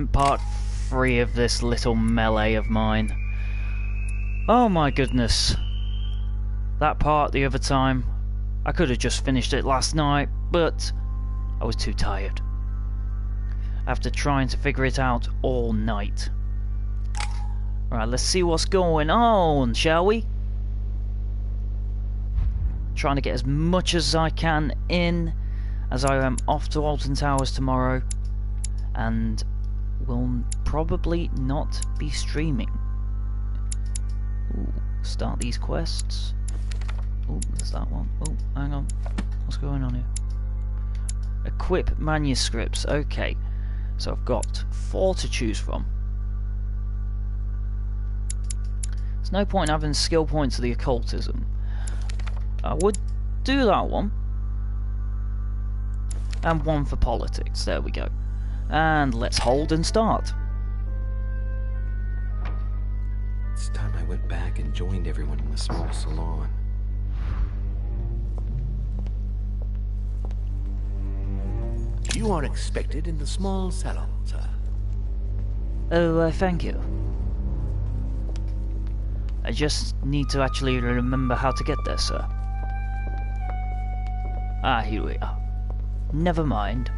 in part 3 of this little melee of mine. Oh my goodness. That part the other time, I could have just finished it last night, but I was too tired. After trying to figure it out all night. Right, let's see what's going on, shall we? Trying to get as much as I can in, as I am off to Alton Towers tomorrow, and will probably not be streaming. Ooh, start these quests. Oh, there's that one. Oh, hang on. What's going on here? Equip manuscripts. Okay. So I've got 4 to choose from. There's no point in having skill points of the occultism. I would do that one. And 1 for politics. There we go. And let's hold and start. It's time I went back and joined everyone in the small salon. You are expected in the small salon, sir. Oh, thank you. I just need to actually remember how to get there, sir. Ah, here we are. Never mind.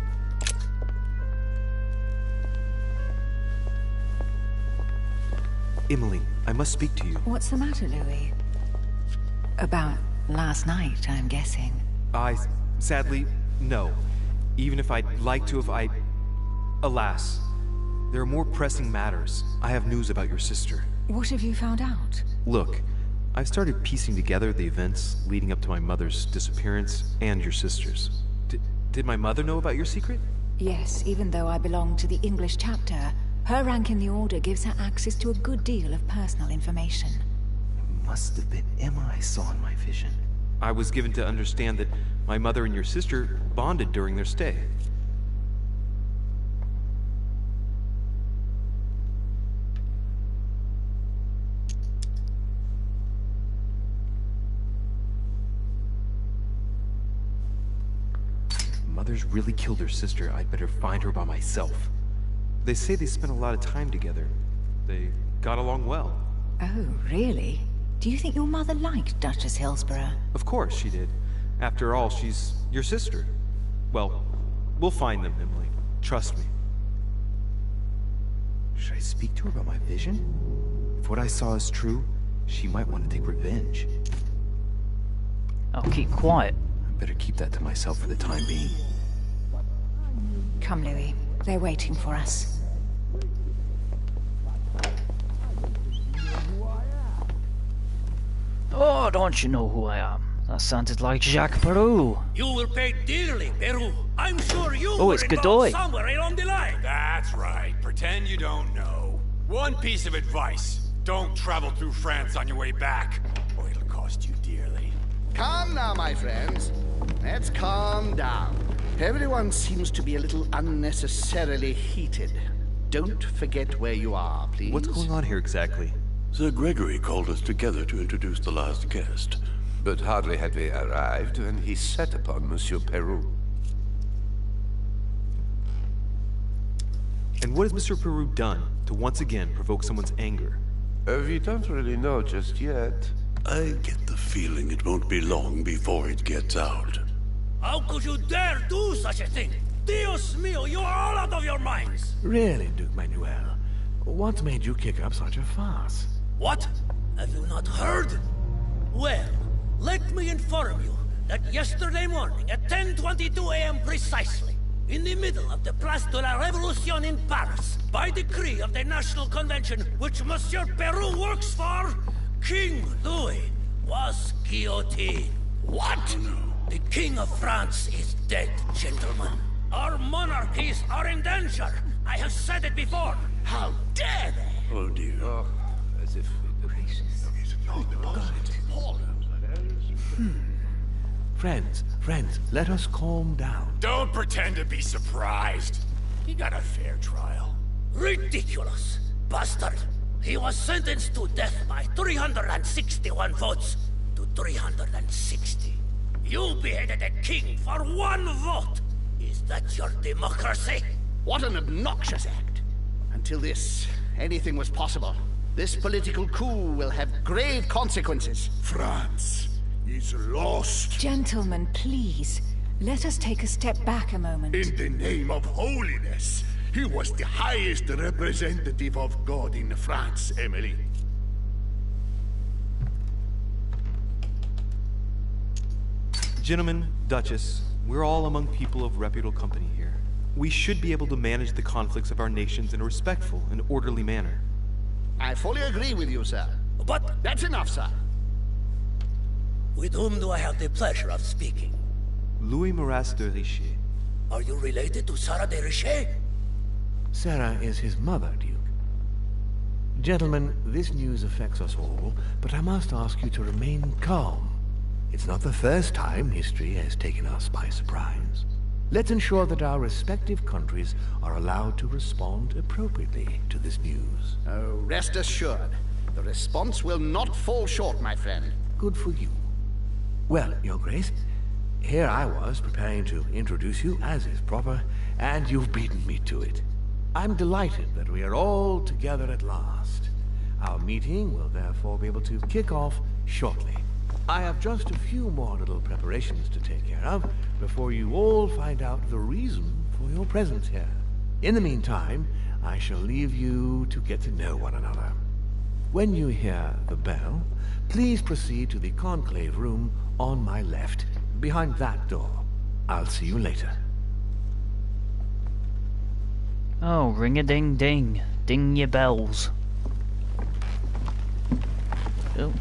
Emily, I must speak to you. What's the matter, Louis? About last night, I'm guessing. Sadly, no. Even if I'd like to, alas, there are more pressing matters. I have news about your sister. What have you found out? Look, I've started piecing together the events leading up to my mother's disappearance and your sister's. Did my mother know about your secret? Yes, even though I belong to the English chapter, her rank in the Order gives her access to a good deal of personal information. It must have been Emma I saw in my vision. I was given to understand that my mother and your sister bonded during their stay. If Mother's really killed her sister, I'd better find her by myself. They say they spent a lot of time together. They got along well. Oh, really? Do you think your mother liked Duchess Hillsborough? Of course she did. After all, she's your sister. Well, we'll find them, Emily. Trust me. Should I speak to her about my vision? If what I saw is true, she might want to take revenge. I'll keep quiet. I better keep that to myself for the time being. Come, Louis. They're waiting for us. Oh, don't you know who I am? That sounded like Jacques Peru. You will pay dearly, Peru. I'm sure you Oh, it's were Godoy. involved somewhere along the line. That's right. Pretend you don't know. One piece of advice. Don't travel through France on your way back, or it'll cost you dearly. Calm now, my friends. Let's calm down. Everyone seems to be a little unnecessarily heated. Don't forget where you are, please. What's going on here exactly? Sir Gregory called us together to introduce the last guest. But hardly had we arrived when he set upon Monsieur Peru. And what has Mr. Peru done to once again provoke someone's anger? We don't really know just yet. I get the feeling it won't be long before it gets out. How could you dare do such a thing? Dios mío, you are all out of your minds! Really, Duke Manuel? What made you kick up such a fuss? What? Have you not heard? Well, let me inform you that yesterday morning at 10:22 a.m. precisely, in the middle of the Place de la Révolution in Paris, by decree of the National Convention which Monsieur Peru works for, King Louis was guillotined. What? Oh, no. The King of France is dead, gentlemen. Our monarchies are in danger. I have said it before. How dare they? Oh dear. Oh, as if... Friends, let us calm down. Don't pretend to be surprised. He got a fair trial. Ridiculous! Bastard! He was sentenced to death by 361 votes to 360. You beheaded a king for 1 vote! Is that your democracy? What an obnoxious act. Until anything was possible. This political coup will have grave consequences. France is lost. Gentlemen, please. Let us take a step back a moment. In the name of holiness, he was the highest representative of God in France, Emily. Gentlemen, Duchess, we're all among people of reputable company here. We should be able to manage the conflicts of our nations in a respectful and orderly manner. I fully agree with you, sir. But That's enough, sir. with whom do I have the pleasure of speaking? Louis Maras de Richer. Are you related to Sarah de Richer? Sarah is his mother, Duke. Gentlemen, this news affects us all, but I must ask you to remain calm. It's not the first time history has taken us by surprise. Let's ensure that our respective countries are allowed to respond appropriately to this news. Oh, rest assured, the response will not fall short, my friend. Good for you. Well, Your Grace, here I was preparing to introduce you as is proper, and you've beaten me to it. I'm delighted that we are all together at last. Our meeting will therefore be able to kick off shortly. I have just a few more little preparations to take care of before you all find out the reason for your presence here. In the meantime, I shall leave you to get to know one another. When you hear the bell, please proceed to the conclave room on my left, behind that door. I'll see you later. Oh, ring-a-ding-ding. Ding your bells. Oh.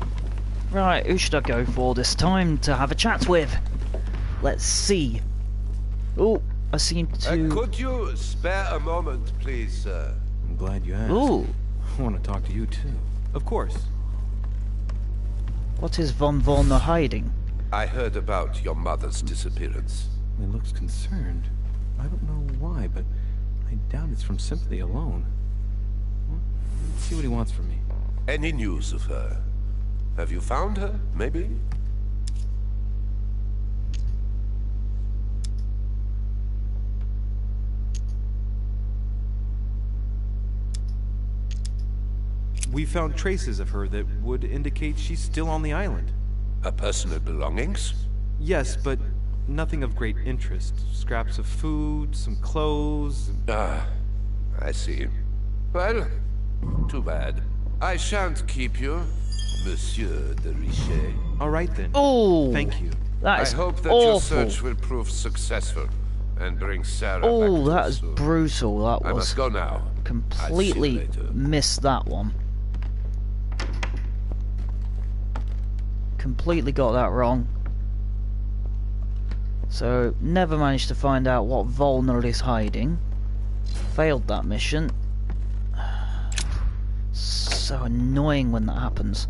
Right, who should I go for this time to have a chat with? Let's see. Oh, I seem to... Could you spare a moment, please, sir? I'm glad you asked. Ooh. I want to talk to you too. Of course. What is Von Volner hiding? I heard about your mother's disappearance. He looks concerned. I don't know why, but I doubt it's from sympathy alone. Well, let's see what he wants from me. Any news of her? Have you found her, maybe? We found traces of her that would indicate she's still on the island. Her personal belongings? Yes, but nothing of great interest. Scraps of food, some clothes... Ah, I see. Well, too bad. I shan't keep you, Monsieur de Richer. All right then. Oh! Thank you. That I is hope that awful. your search will prove successful and bring Sarah back Oh, to that us is soon. brutal. That I was... must go now. Completely I'll see you later. missed that one. Completely got that wrong. So, never managed to find out what Volner is hiding. Failed that mission. So annoying when that happens.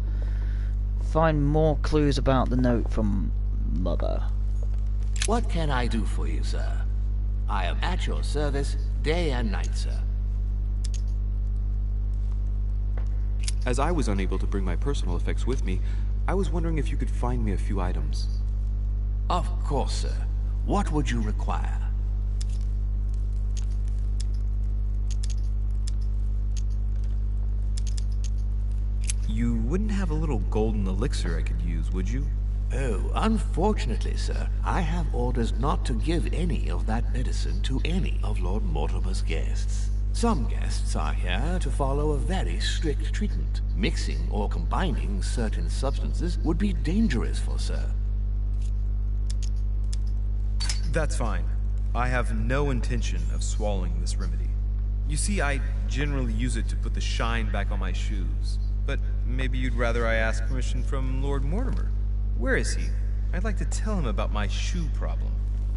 Find more clues about the note from Mother. What can I do for you, sir? I am at your service, day and night, sir. As I was unable to bring my personal effects with me, I was wondering if you could find me a few items. Of course, sir. What would you require? You wouldn't have a little golden elixir I could use, would you? Oh, unfortunately, sir, I have orders not to give any of that medicine to any of Lord Mortimer's guests. Some guests are here to follow a very strict treatment. Mixing or combining certain substances would be dangerous for sir. That's fine. I have no intention of swallowing this remedy. You see, I generally use it to put the shine back on my shoes. But maybe you'd rather I ask permission from Lord Mortimer. Where is he? I'd like to tell him about my shoe problem.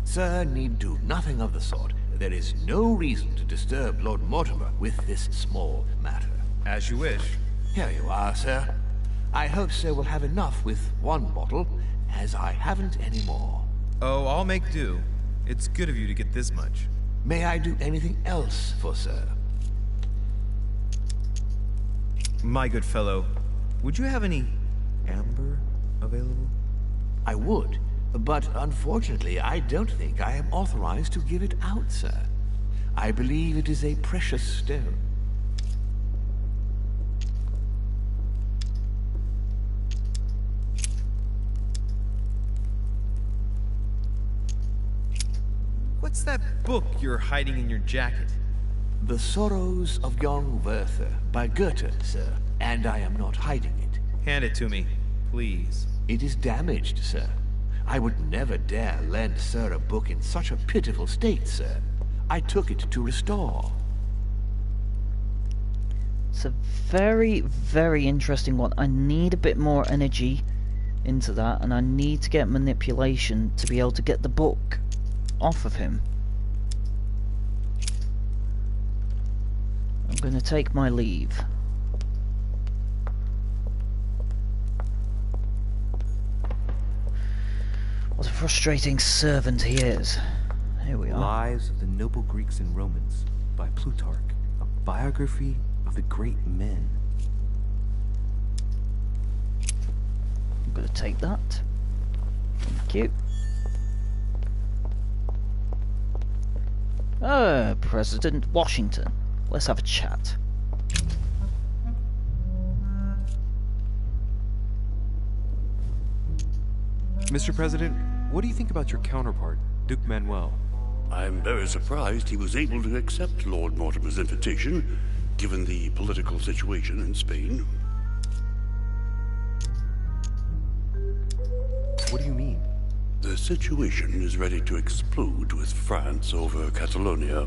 Sir need do nothing of the sort. There is no reason to disturb Lord Mortimer with this small matter. As you wish. Here you are, sir. I hope sir will have enough with one bottle, as I haven't any more. Oh, I'll make do. It's good of you to get this much. May I do anything else for sir? My good fellow, would you have any amber available? I would, but unfortunately I don't think I am authorized to give it out, sir. I believe it is a precious stone. What's that book you're hiding in your jacket? The Sorrows of Young Werther by Goethe, sir. And I am not hiding it. Hand it to me, please. It is damaged, sir. I would never dare lend sir a book in such a pitiful state, sir. I took it to restore. It's a very, very interesting one. I need a bit more energy into that, and I need to get manipulation to be able to get the book off of him. I'm going to take my leave. What a frustrating servant he is. Here we are. Lives of the Noble Greeks and Romans by Plutarch, a biography of the great men. I'm going to take that. Thank you. President Washington. Let's have a chat. Mr. President, what do you think about your counterpart, Duke Manuel? I'm very surprised he was able to accept Lord Mortimer's invitation, given the political situation in Spain. What do you mean? The situation is ready to explode with France over Catalonia.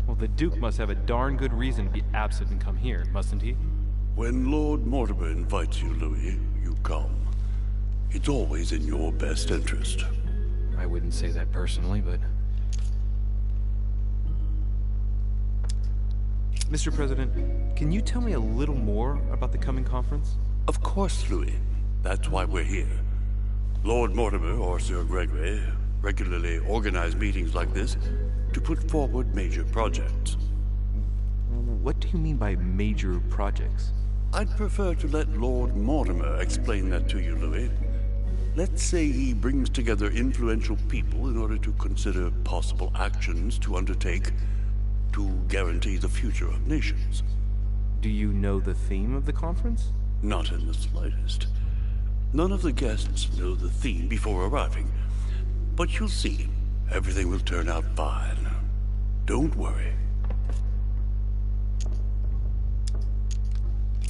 Well, the Duke must have a darn good reason to be absent and come here, mustn't he? When Lord Mortimer invites you, Louis, you come. It's always in your best interest. I wouldn't say that personally, but... Mr. President, can you tell me a little more about the coming conference? Of course, Louis. That's why we're here. Lord Mortimer or Sir Gregory regularly organize meetings like this to put forward major projects. What do you mean by major projects? I'd prefer to let Lord Mortimer explain that to you, Louis. Let's say he brings together influential people in order to consider possible actions to undertake to guarantee the future of nations. Do you know the theme of the conference? Not in the slightest. None of the guests know the theme before arriving, but you'll see. Everything will turn out fine. Don't worry.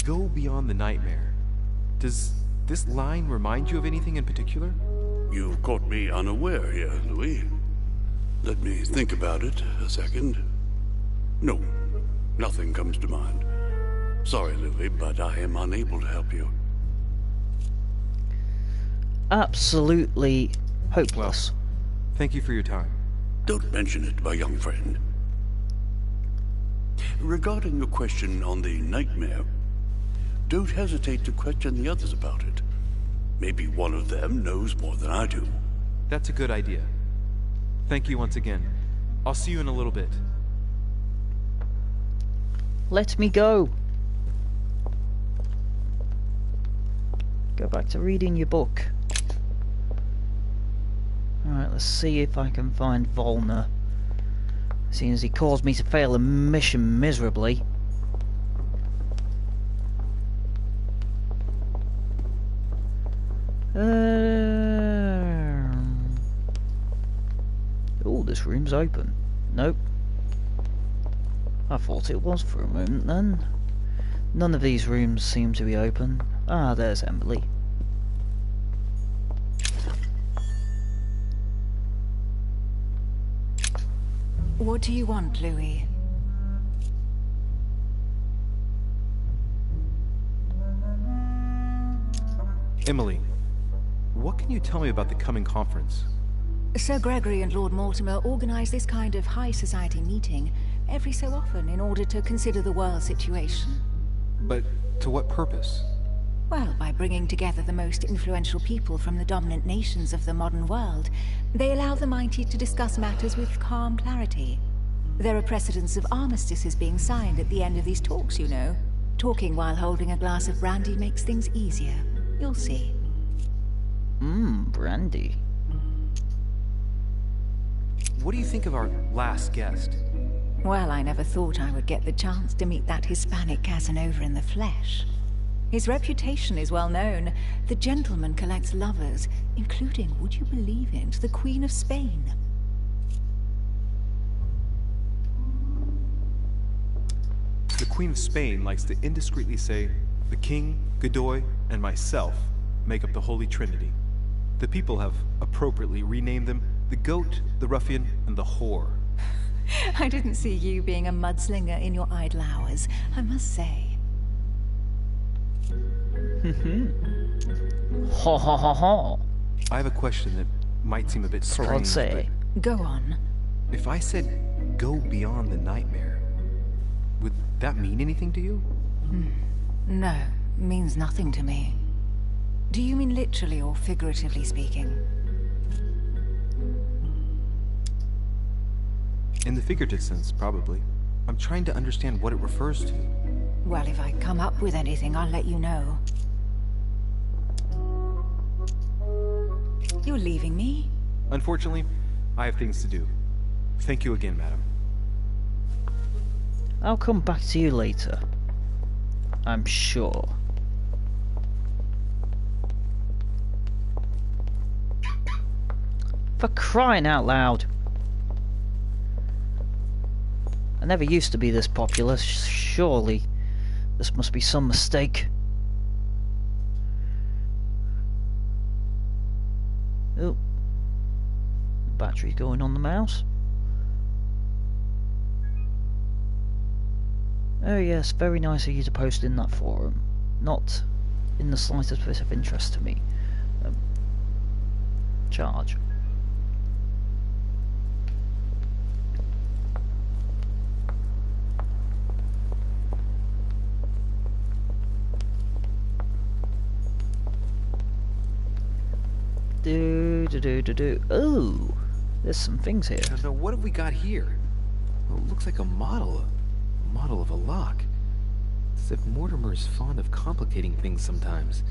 Go beyond the nightmare. Does this line remind you of anything in particular? You've caught me unaware here, Louis. Let me think about it a second. No, nothing comes to mind. Sorry, Louis, but I am unable to help you. Absolutely hopeless. Well, thank you for your time. Don't mention it, my young friend. Regarding your question on the nightmare, don't hesitate to question the others about it. Maybe one of them knows more than I do. That's a good idea. Thank you once again. I'll see you in a little bit. Let me go. Go back to reading your book. Alright, let's see if I can find Volner. Seeing as he caused me to fail a mission miserably. Oh, this room's open. Nope. I thought it was for a moment then. None of these rooms seem to be open. Ah, there's Emily. What do you want, Louis? Emily, what can you tell me about the coming conference? Sir Gregory and Lord Mortimer organize this kind of high society meeting every so often in order to consider the world situation. But to what purpose? Well, by bringing together the most influential people from the dominant nations of the modern world, they allow the mighty to discuss matters with calm clarity. There are precedents of armistices being signed at the end of these talks, you know. Talking while holding a glass of brandy makes things easier. You'll see. Brandy. What do you think of our last guest? Well, I never thought I would get the chance to meet that Hispanic Casanova in the flesh. His reputation is well known. The gentleman collects lovers, including, would you believe it, the Queen of Spain. The Queen of Spain likes to indiscreetly say, the King, Godoy, and myself make up the Holy Trinity. The people have appropriately renamed them the Goat, the Ruffian, and the Whore. I didn't see you being a mudslinger in your idle hours, I must say. Ha ha ha ha. I have a question that might seem a bit strange, I'd say. Go on. but if I said go beyond the nightmare, would that mean anything to you? No, means nothing to me. Do you mean literally or figuratively speaking? In the figurative sense, probably. I'm trying to understand what it refers to. Well, if I come up with anything, I'll let you know. You're leaving me? Unfortunately, I have things to do. Thank you again, madam. I'll come back to you later. I'm sure. For crying out loud. I never used to be this popular. Surely this must be some mistake. Oh. Battery going on the mouse. Oh yes, very nice of you to post in that forum. Not in the slightest bit of interest to me. Charge. Oh, there's some things here. Now, what have we got here? Well, it looks like a model of a lock. It's as if Mortimer is fond of complicating things sometimes.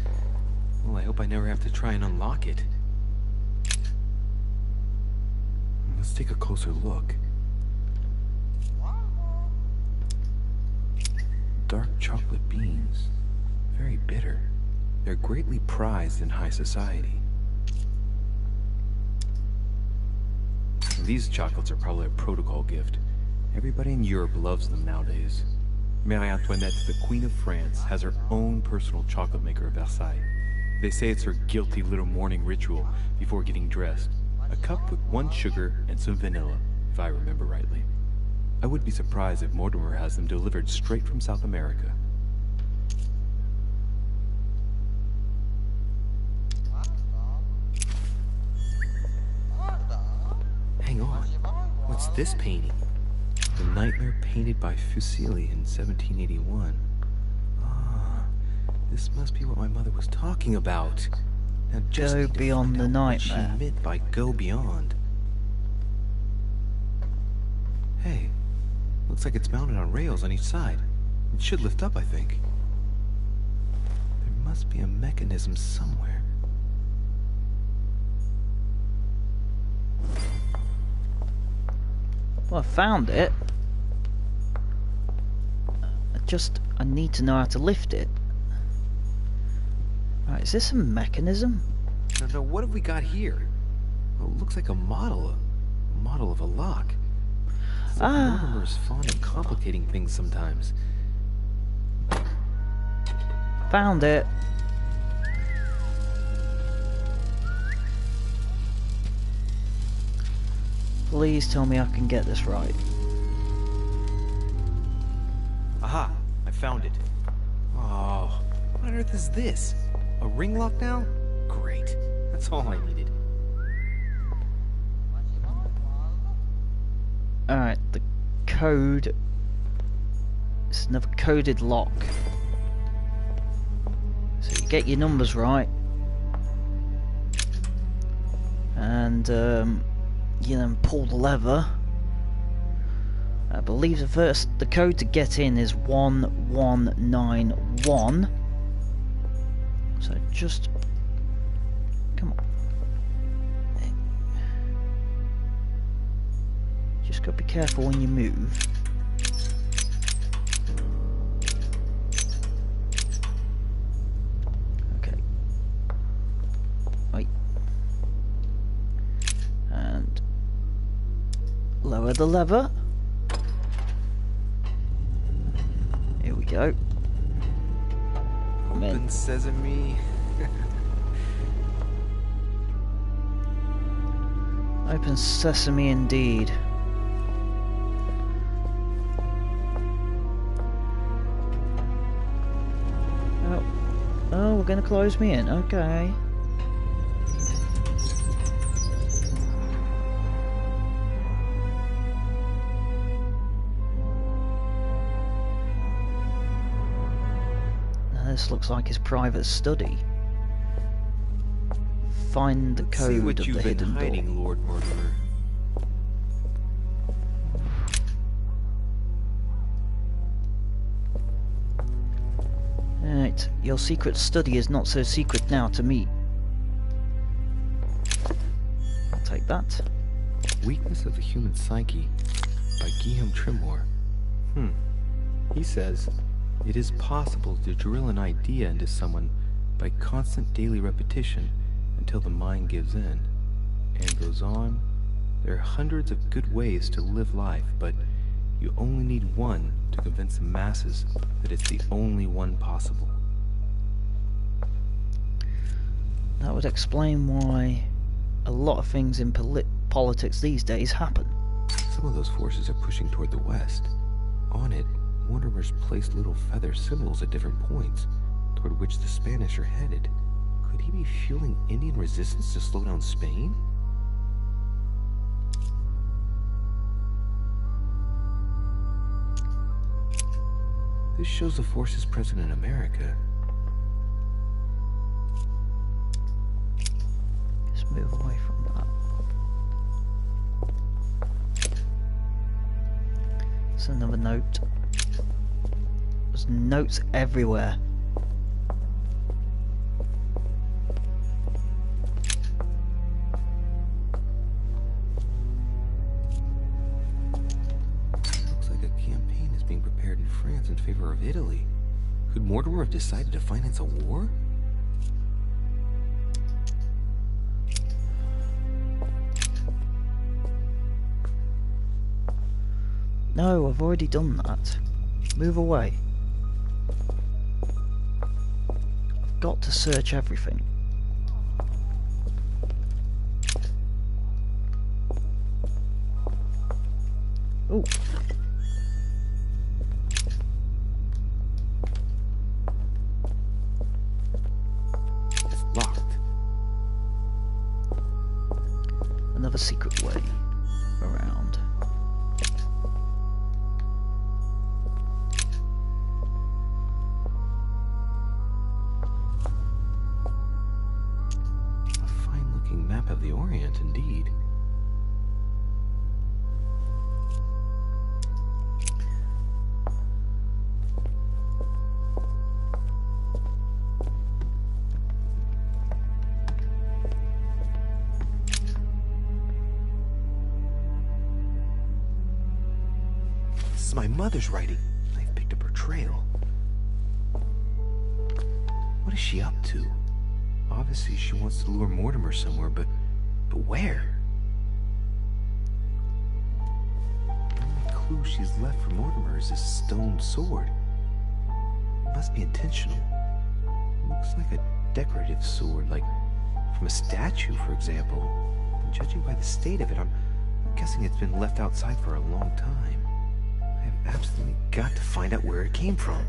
Well, I hope I never have to try and unlock it. Let's take a closer look. Dark chocolate beans. Very bitter. They're greatly prized in high society. These chocolates are probably a protocol gift. Everybody in Europe loves them nowadays. Marie Antoinette, the Queen of France, has her own personal chocolate maker at Versailles. They say it's her guilty little morning ritual before getting dressed. A cup with 1 sugar and some vanilla, if I remember rightly. I would be surprised if Mortimer has them delivered straight from South America. Hang on. What's this painting? The Nightmare painted by Fuseli in 1781. Ah, this must be what my mother was talking about. Now just Go need to beyond find the out what she nightmare. meant by go beyond. Hey, looks like it's mounted on rails on each side. It should lift up, I think. There must be a mechanism somewhere. Well, I found it. I need to know how to lift it. Right, is this a mechanism? Now, what have we got here? Well, it looks like a model of a lock. It's like Mortimer is fond of complicating things sometimes. Found it. Please tell me I can get this right. Aha! I found it. Oh, what on earth is this? A ring lock now? Great. That's all I needed. Alright, the code. It's another coded lock. So you get your numbers right. And you then pull the lever. I believe the code to get in is 1191. So just come on. Just gotta be careful when you move. Okay. Wait. And lower the lever. go. I'm in. Open sesame. Open sesame indeed. Oh, we're gonna close me in, okay. Now this looks like his private study. Find the code See what of you've the been hidden hiding, door. Lord Mortimer. Right, your secret study is not so secret now to me. I'll take that. Weakness of the Human Psyche by Guillaume Tremor. He says, it is possible to drill an idea into someone by constant daily repetition until the mind gives in. And goes on, there are hundreds of good ways to live life, but you only need one to convince the masses that it's the only one possible. That would explain why a lot of things in politics these days happen. Some of those forces are pushing toward the west. On it, Mortimer's placed little feather symbols at different points, toward which the Spanish are headed. Could he be fueling Indian resistance to slow down Spain? This shows the forces present in America. Let's move away from that. There's another note. There's notes everywhere. In favor of Italy. Could Mortimer have decided to finance a war? No, I've already done that. Move away. I've got to search everything. Ooh. Another secret way around. A fine-looking map of the Orient, indeed. This is my mother's writing. I've picked up her trail. What is she up to? Obviously, she wants to lure Mortimer somewhere, but where? The only clue she's left for Mortimer is this stone sword. It must be intentional. It looks like a decorative sword, like from a statue, for example. And judging by the state of it, I'm guessing it's been left outside for a long time. I've absolutely got to find out where it came from.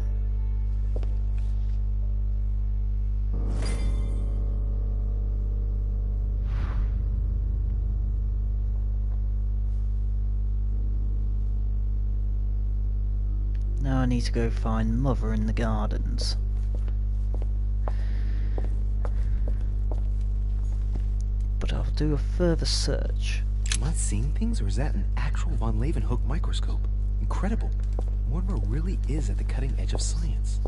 Now I need to go find Mother in the gardens. But I'll do a further search. Am I seeing things, or is that an actual von Leeuwenhoek microscope? Incredible. Mortimer really is at the cutting edge of science.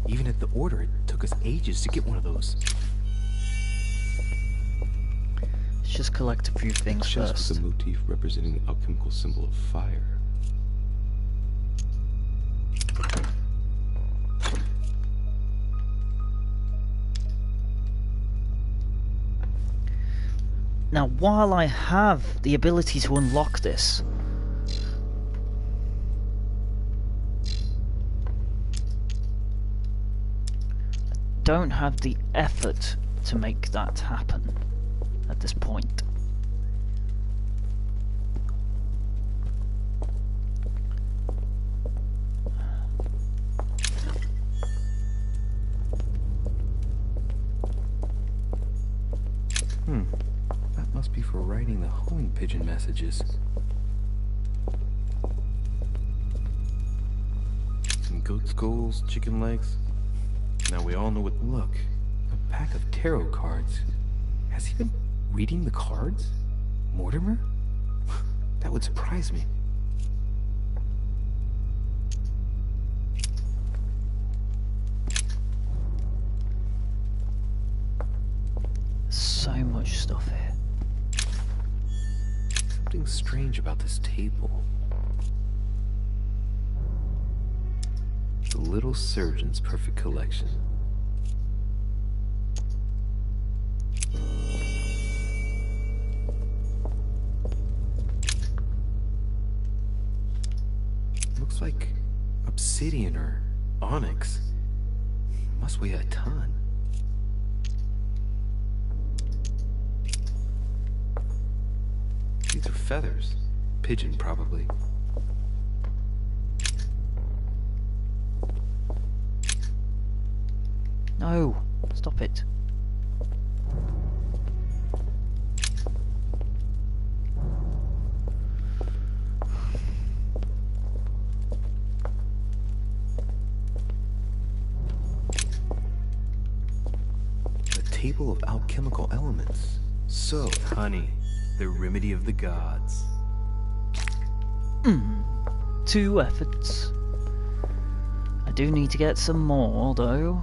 Even at the Order, it took us ages to get one of those. Let's just collect a few things Just first. with a motif representing the alchemical symbol of fire. Now, while I have the ability to unlock this, don't have the effort to make that happen at this point. That must be for writing the homing pigeon messages. Some goat skulls, chicken legs. Now we all know what... Look, a pack of tarot cards. Has he been reading the cards? Mortimer? That would surprise me. So much stuff here. Something strange about this table. The little surgeon's perfect collection. Looks like obsidian or onyx. Must weigh a ton. These are feathers. Pigeon, probably. No, stop it. A table of alchemical elements. So, honey, the remedy of the gods. 2 efforts. I do need to get some more, though.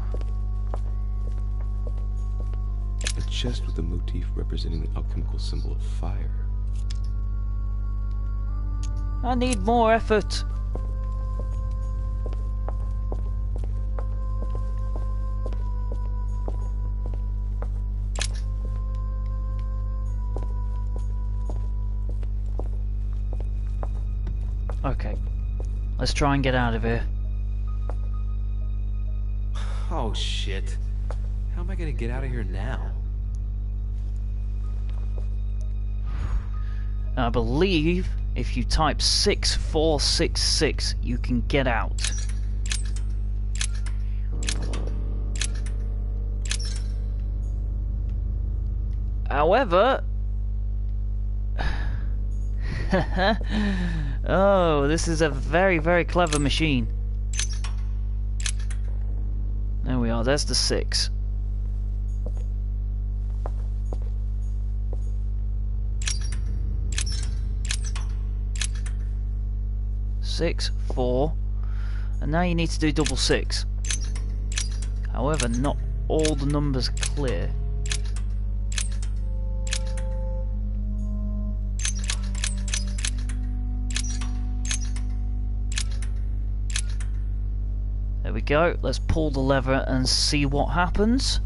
A chest with a motif representing the alchemical symbol of fire. I need more effort. Okay, let's try and get out of here. Oh shit. How am I gonna get out of here now? I believe if you type 6466, you can get out. However... oh, this is a very, very clever machine. There we are, there's the 6. Six, 4, and now you need to do double 6. However, not all the numbers are clear. There we go, let's pull the lever and see what happens.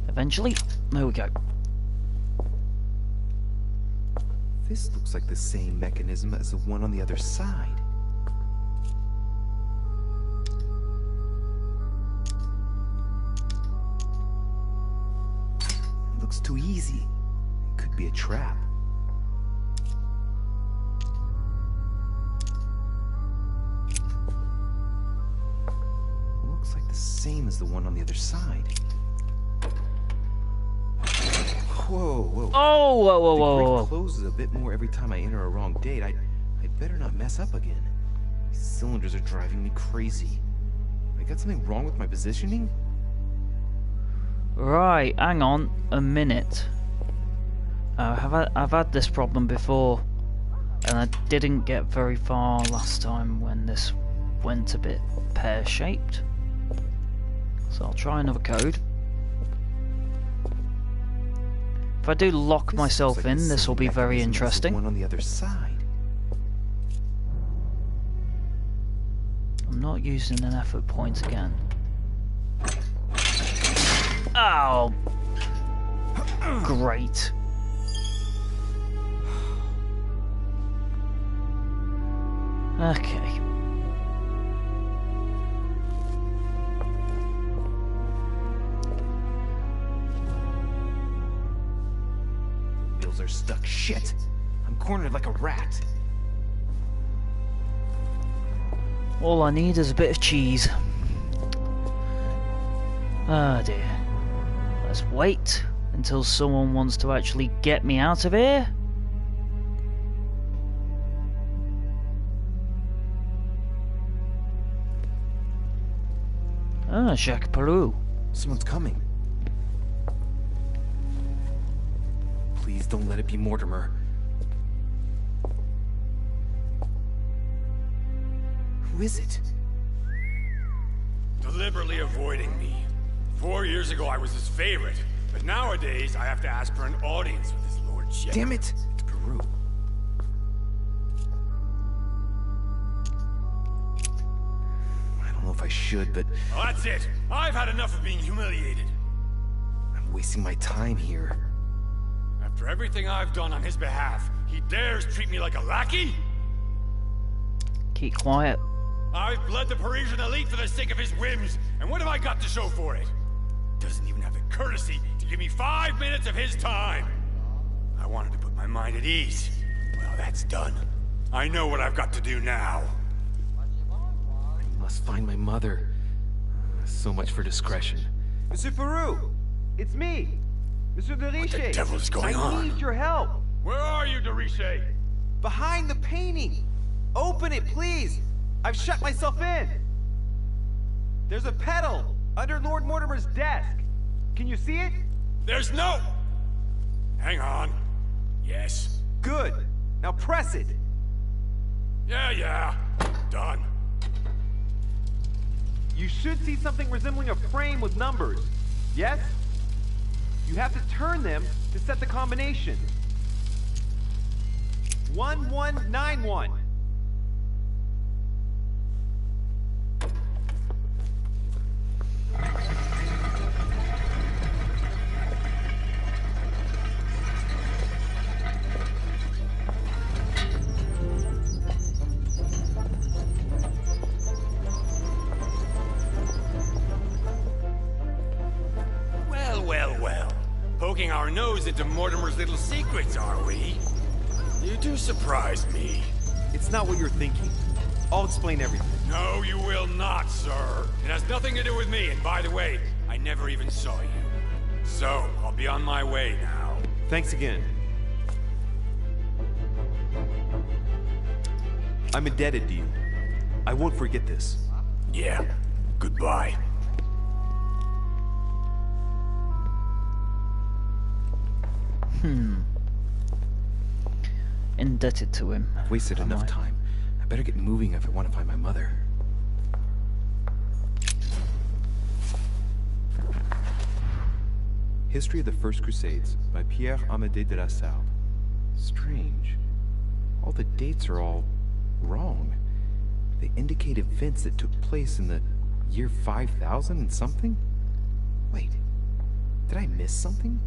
Eventually, there we go. This looks like the same mechanism as the one on the other side. It looks too easy. It could be a trap. It looks like the same as the one on the other side. Whoa, whoa. Oh, whoa, whoa, whoa, The whoa. grid closes a bit more every time I enter a wrong date. I'd better not mess up again. These cylinders are driving me crazy. I got something wrong with my positioning? Right, hang on a minute. I've had this problem before, and I didn't get very far last time when this went a bit pear-shaped. So I'll try another code. If I do lock myself in, this will be very interesting. One on the other side. I'm not using an effort point again. Oh, great. Okay. stuck. Shit! I'm cornered like a rat. All I need is a bit of cheese. Ah dear. Let's wait until someone wants to actually get me out of here. Ah, Jacques Peru. Someone's coming. Please don't let it be Mortimer. Who is it? Deliberately avoiding me. 4 years ago I was his favorite, but nowadays I have to ask for an audience with his lordship. Damn it! It's Peru. I don't know if I should, but... Well, that's it! I've had enough of being humiliated. I'm wasting my time here. After everything I've done on his behalf, he dares treat me like a lackey? Keep quiet. I've bled the Parisian elite for the sake of his whims, and what have I got to show for it? Doesn't even have the courtesy to give me 5 minutes of his time. I wanted to put my mind at ease. Well, that's done. I know what I've got to do now. I must find my mother. So much for discretion. Monsieur Peru! It's me! Monsieur de Riche! What the devil is going on? I need your help! Where are you, de Riche? Behind the painting! Open it, please! I've shut myself in! There's a pedal under Lord Mortimer's desk. Can you see it? There's no... Hang on. Yes. Good. Now press it. Yeah. Done. You should see something resembling a frame with numbers. Yes? You have to turn them to set the combination. 1191. Well. Poking our nose into Mortimer's little secrets, are we? You do surprise me. It's not what you're thinking. I'll explain everything. No, you will not, sir. It has nothing to do with me, and by the way, I never even saw you. So, I'll be on my way now. Thanks again. I'm indebted to you. I won't forget this. Yeah. Goodbye. Indebted to him. I've wasted enough time. I better get moving if I want to find my mother. History of the First Crusades by Pierre Amédée de la Salle. Strange. All the dates are all wrong. They indicate events that took place in the year 5000 and something? Wait, did I miss something?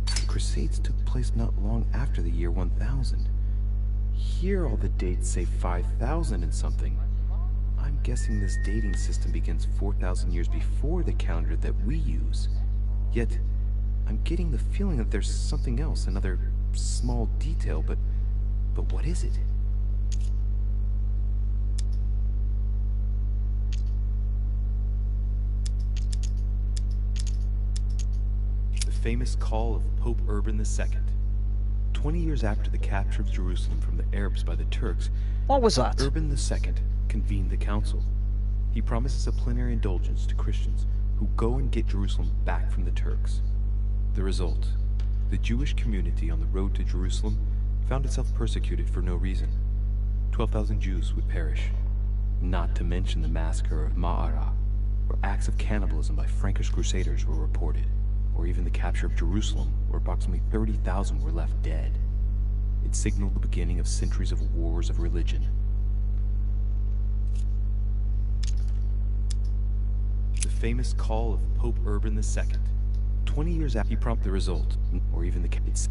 The Crusades took place not long after the year 1000. Here all the dates say 5000 and something. I'm guessing this dating system begins 4,000 years before the calendar that we use. Yet, I'm getting the feeling that there's something else, another small detail, but what is it? The famous call of Pope Urban II. 20 years after the capture of Jerusalem from the Arabs by the Turks, What was that? Urban II convened the council. He promises a plenary indulgence to Christians who go and get Jerusalem back from the Turks. The result, the Jewish community on the road to Jerusalem found itself persecuted for no reason. 12,000 Jews would perish, not to mention the massacre of Ma'ara, where acts of cannibalism by Frankish crusaders were reported, or even the capture of Jerusalem, where approximately 30,000 were left dead. It signaled the beginning of centuries of wars of religion. The famous call of Pope Urban II. 20 years after he prompted the result, or even the case.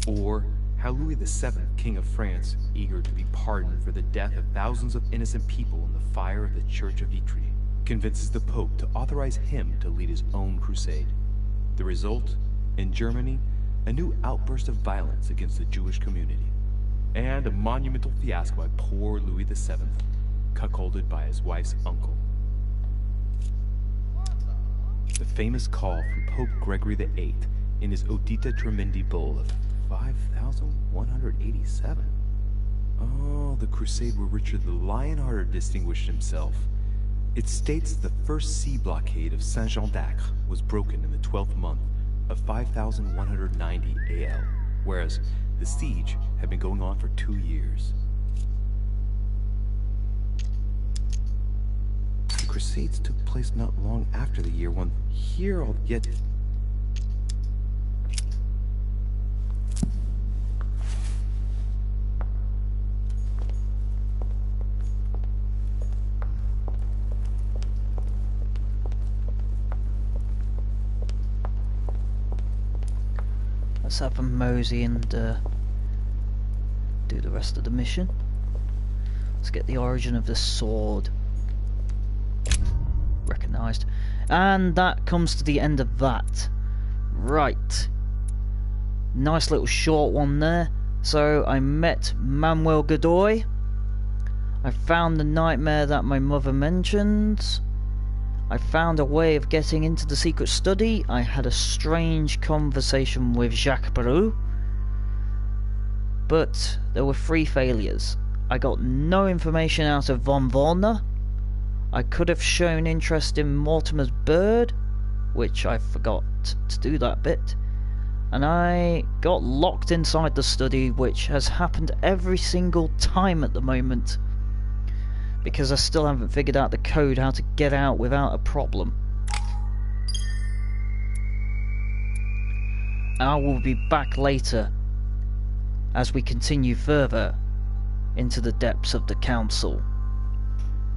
Or how Louis VII, King of France, eager to be pardoned for the death of thousands of innocent people in the fire of the Church of Vitry, convinces the Pope to authorize him to lead his own crusade. The result, in Germany, a new outburst of violence against the Jewish community, and a monumental fiasco by poor Louis VII, cuckolded by his wife's uncle. The famous call from Pope Gregory VIII in his Audita Tremendi Bull of 5,187. Oh, the crusade where Richard the Lionhearted distinguished himself. It states the first sea blockade of Saint-Jean d'Acre was broken in the 12th month of 5,190 AL, whereas the siege had been going on for 2 years. The Crusades took place not long after the year one. Here I'll get... Let's have a mosey and do the rest of the mission. Let's get the origin of the sword recognised. And that comes to the end of that. Right. Nice little short one there. So I met Manuel Godoy. I found the nightmare that my mother mentioned. I found a way of getting into the secret study. I had a strange conversation with Jacques Barou. But there were 3 failures. I got no information out of von Wallner. I could have shown interest in Mortimer's bird, which I forgot to do that bit. And I got locked inside the study, which has happened every single time at the moment, because I still haven't figured out the code how to get out without a problem. I will be back later as we continue further into the depths of the council.